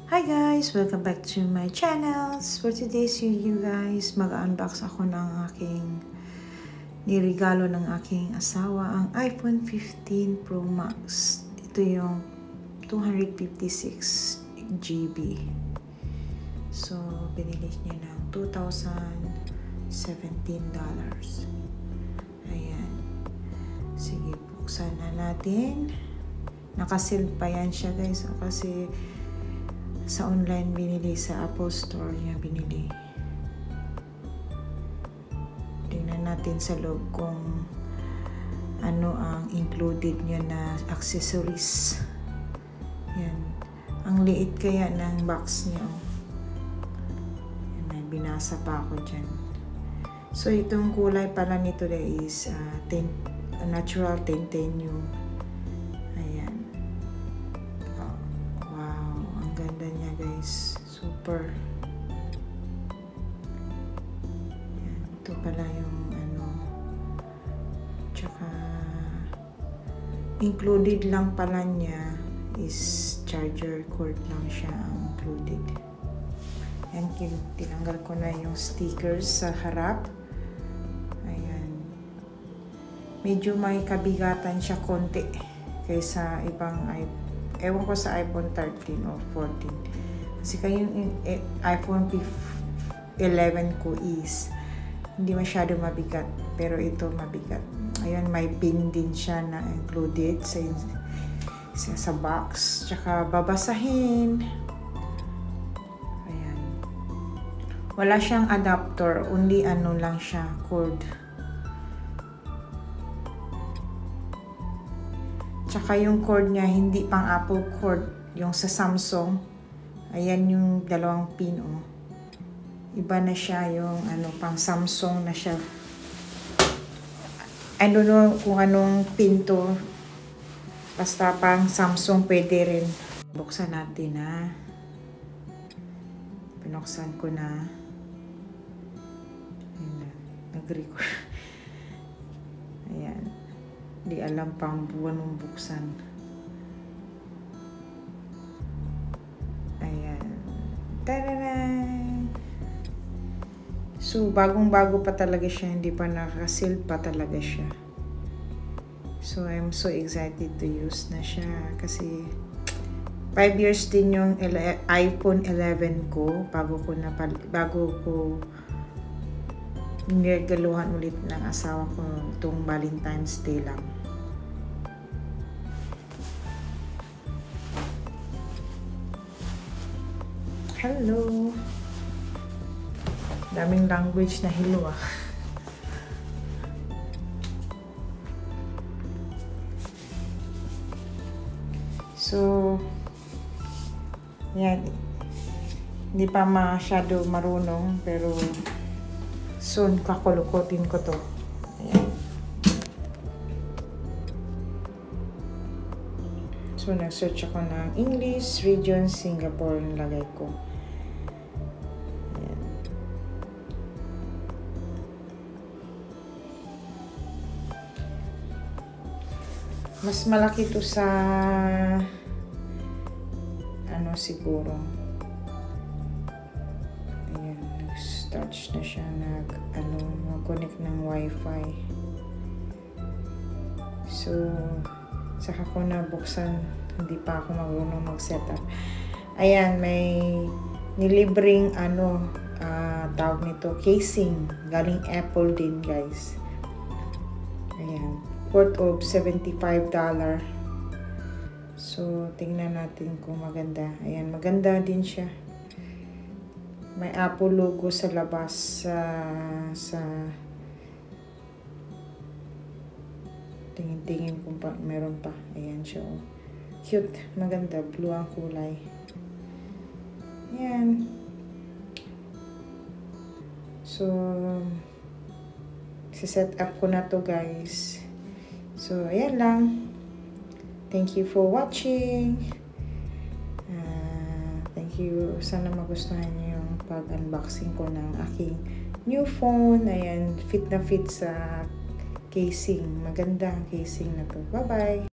Hi guys! Welcome back to my channels. For today's video guys, mag-unbox ako ng aking nirigalo ng aking asawa, ang iPhone 15 Pro Max. Ito yung 256 GB. So, binili niya ng $2,017. Ayan. Sige, buksan na natin. Nakasil pa yan siya guys. Kasi sa online binili, sa Apple Store niya binili. Tingnan natin sa loob kung ano ang included niya na accessories. Yan. Ang liit kaya ng box niya. Oh. Yan, may binasa pa ako dyan. So itong kulay pala nito is natural titanium. Ganda niya guys, super. Yan, ito pala yung ano, tsaka included lang pala niya is charger cord lang siya ang included. Yan, tinanggal ko na yung stickers sa harap. Ayan, medyo may kabigatan siya konti kaysa ibang iPhone. Ewan ko sa iPhone 13 o 14. Kasi yung iPhone 11 ko is hindi masyado mabigat. Pero ito mabigat. Ayan, may pin din siya na included sa box. Tsaka babasahin. Ayan. Wala siyang adapter. Only ano lang siya, cord. Tsaka yung cord niya, hindi pang Apple cord. Yung sa Samsung. Ayan yung dalawang pin, oh. Iba na siya yung ano, pang Samsung na siya. I don't know kung anong pin to. Basta pang Samsung pwede rin. Buksan natin, ha. Pinuksan ko na. Ayan, nag-record. Ayan. Di alam pang buwan ng buksan. Ayan. Tararan! So, bagong-bago pa talaga siya. Hindi pa nakasil pa talaga siya. So, I'm so excited to use na siya. Kasi, 5 years din yung iPhone 11 ko. Bago ko niregaluhan ulit ng asawa ko itong Valentine's Day lang. Hello! Daming language na hello ah. So, yan. Hindi pa masyado marunong pero soon kakulukotin ko to. Ayan. So, nag-search ako ng English, region, Singapore, nilagay ko. Ayan. Mas malaki to sa ano siguro. Touch na siya, mag-connect ng Wi-Fi. So, saka ko na buksan, hindi pa ako marunong mag-setup. Ayan, may nilibring tawag nito, casing. Galing Apple din, guys. Ayan, worth of $75. So, tingnan natin kung maganda. Ayan, maganda din siya. May Apple logo sa labas sa tingin-tingin kung pa meron pa. Ayan siya. Oh. Cute, maganda, blue ang kulay. Ayan. So, set up ko na to guys. So, ayan lang. Thank you for watching. Thank you. Sana magustuhan niyo yung pag-unboxing ko ng aking new phone. Ayan, fit na fit sa casing. Maganda ang casing na to. Bye-bye!